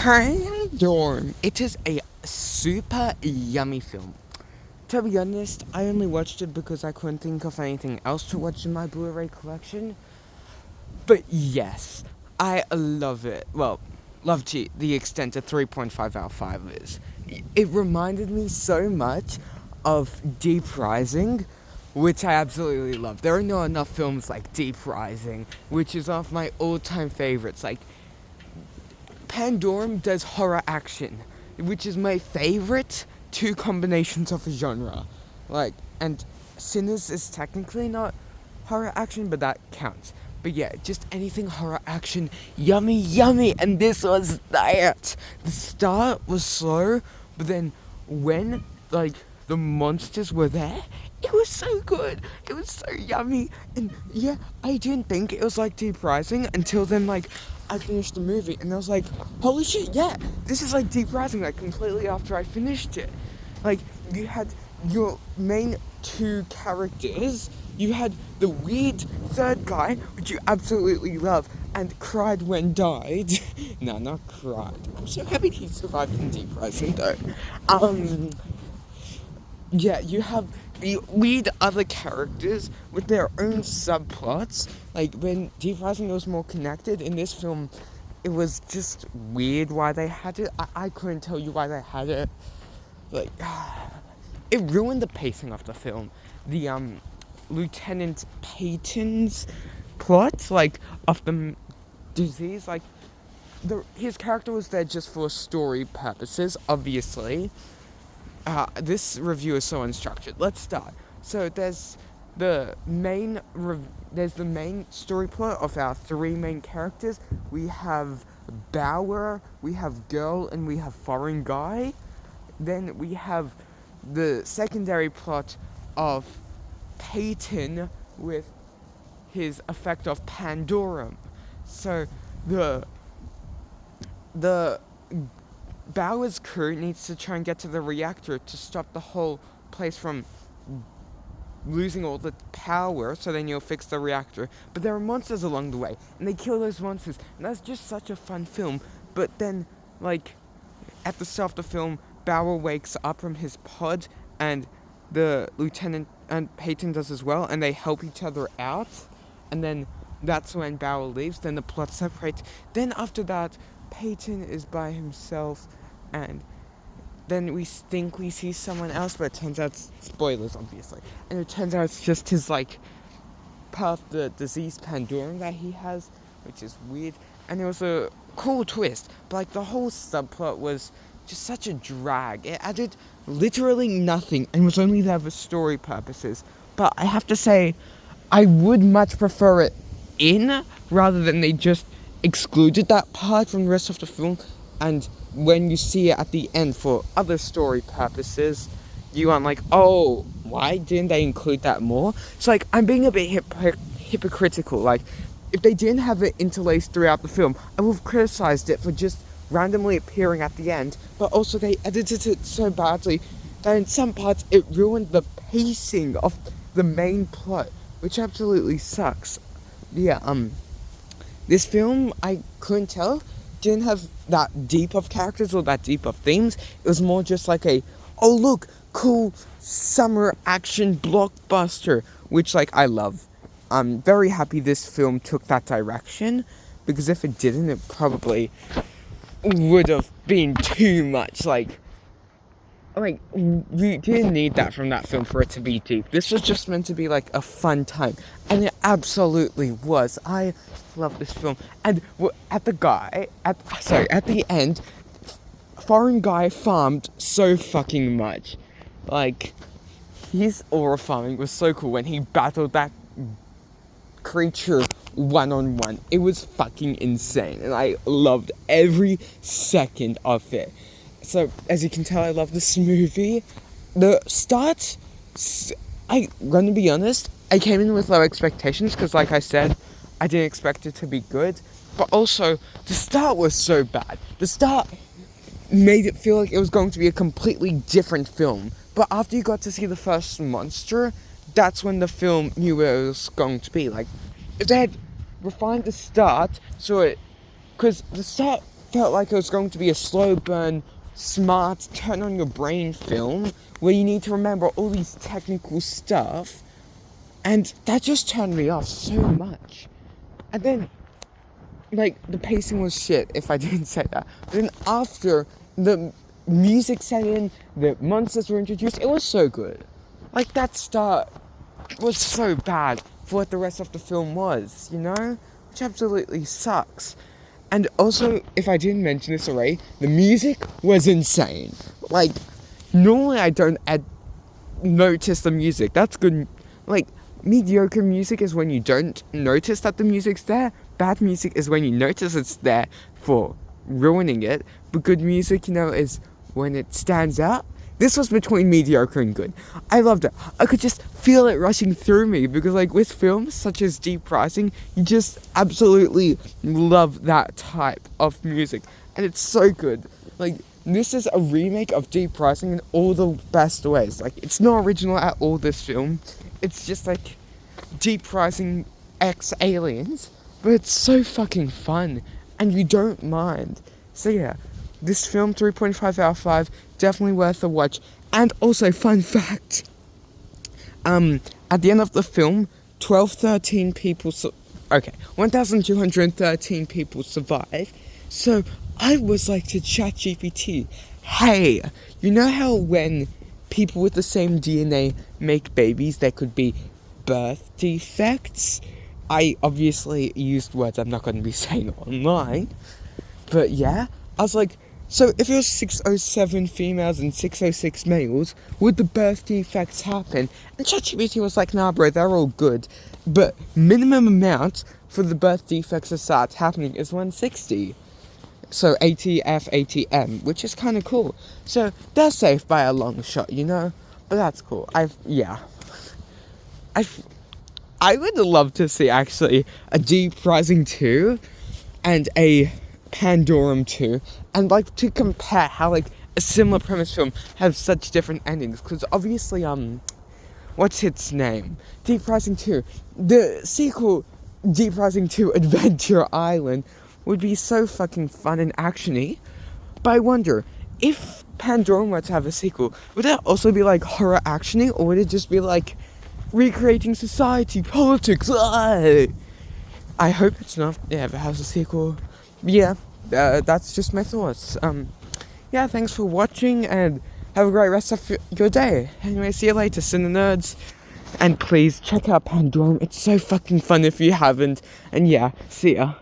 Pandorum. It is a super yummy film. To be honest, I only watched it because I couldn't think of anything else to watch in my Blu-ray collection. But yes, I love it. Well, love to the extent that 3.5 out of 5 is. It reminded me so much of Deep Rising, which I absolutely love. There are not enough films like Deep Rising, which is one of my all-time favorites. Like, Pandorum does horror action, which is my favorite two combinations of a genre. Like, and Sinners is technically not horror action, but that counts. But yeah, just anything horror action, yummy, yummy, and this was that. The start was slow, but then when, like, the monsters were there, it was so good. It was so yummy. And yeah, I didn't think it was like Deep Rising until then, like, I finished the movie and I was like, holy shit, yeah, this is like Deep Rising, like, completely after I finished it. Like, you had your main two characters, you had the weird third guy, which you absolutely love, and cried when died. No, not cried. I'm so happy he survived in Deep Rising, though. Yeah, you have the lead other characters with their own subplots. Like, when Deep Rising was more connected, in this film, it was just weird why they had it. I couldn't tell you why they had it. Like, it ruined the pacing of the film. The, Lieutenant Peyton's plot, like, of the disease, like, his character was there just for story purposes, obviously. This review is so unstructured. Let's start. So there's the main story plot of our three main characters. We have Bauer, we have Girl, and we have Foreign Guy. Then we have the secondary plot of Peyton with his effect of Pandorum. So the Bauer's crew needs to try and get to the reactor to stop the whole place from losing all the power, so then you'll fix the reactor. But there are monsters along the way, and they kill those monsters, and that's just such a fun film. But then, like, at the start of the film, Bauer wakes up from his pod, and the lieutenant and Peyton does as well, and they help each other out, and then that's when Bauer leaves, then the plot separates. Then after that, Peyton is by himself, and then we think we see someone else, but it turns out, spoilers obviously, and it turns out it's just his, like, part of the disease Pandorum that he has, which is weird, and it was a cool twist, but, like, the whole subplot was just such a drag. It added literally nothing, and was only there for story purposes. But I have to say, I would much prefer it in, rather than they just excluded that part from the rest of the film, and when you see it at the end for other story purposes, you aren't like, oh, why didn't they include that more? It's like, I'm being a bit hypocritical. Like, if they didn't have it interlaced throughout the film, I would have criticized it for just randomly appearing at the end, but also they edited it so badly that in some parts it ruined the pacing of the main plot, which absolutely sucks. Yeah, this film, I couldn't tell, didn't have that deep of characters or that deep of themes. It was more just like a, oh look, cool summer action blockbuster, which, like, I love. I'm very happy this film took that direction, because if it didn't, it probably would have been too much. Like, you didn't need that from that film for it to be deep. This was just meant to be, like, a fun time, and it absolutely was. I love this film. And at the end, Foreign Guy farmed so fucking much. Like, his aura farming was so cool when he battled that creature one-on-one. It was fucking insane, and I loved every second of it. So, as you can tell, I love this movie. The start, I'm gonna be honest, I came in with low expectations, because, like I said, I didn't expect it to be good, but also, the start was so bad. The start made it feel like it was going to be a completely different film, but after you got to see the first monster, that's when the film knew what it was going to be. Like, if they had refined the start, so it, because the start felt like it was going to be a slow burn, smart, turn on your brain film where you need to remember all these technical stuff, and that just turned me off so much. And then, like, the pacing was shit, if I didn't say that. But then after the music set in, the monsters were introduced, it was so good. Like, that start was so bad for what the rest of the film was, you know? Which absolutely sucks. And also, if I didn't mention this already, the music was insane. Like, normally I don't notice the music. That's good. Like, mediocre music is when you don't notice that the music's there. Bad music is when you notice it's there for ruining it. But good music, you know, is when it stands out. This was between mediocre and good. I loved it. I could just feel it rushing through me because, like, with films such as Deep Rising, you just absolutely love that type of music. And it's so good. Like, this is a remake of Deep Rising in all the best ways. Like, it's not original at all, this film. It's just, like, Deep Rising X Aliens. But it's so fucking fun. And you don't mind. So, yeah. This film, 3.5 out of 5, definitely worth a watch. And also, fun fact, at the end of the film, 1,213 people, 1,213 people survive. So, I was like to ChatGPT, hey, you know how when people with the same DNA make babies, there could be birth defects? I obviously used words I'm not going to be saying online, but yeah, I was like, so if it was 607 females and 606 males, would the birth defects happen? And ChatGPT was like, nah bro, they're all good. But minimum amount for the birth defects to start happening is 160. So ATF, ATM, which is kind of cool. So they're safe by a long shot, you know? But that's cool. I would love to see actually a Deep Rising 2 and a Pandorum 2, and like to compare how like a similar premise film have such different endings, because obviously what's its name, Deep Rising 2, the sequel Deep Rising 2 Adventure Island would be so fucking fun and actiony. But I wonder if Pandorum were to have a sequel, would it also be like horror actiony, or would it just be like recreating society, politics? I hope it's not. Yeah, if it has a sequel. Yeah, that's just my thoughts. Yeah, thanks for watching, and have a great rest of your day. Anyway, see you later, Cine Nerds. And please check out Pandorum. It's so fucking fun if you haven't. And yeah, see ya.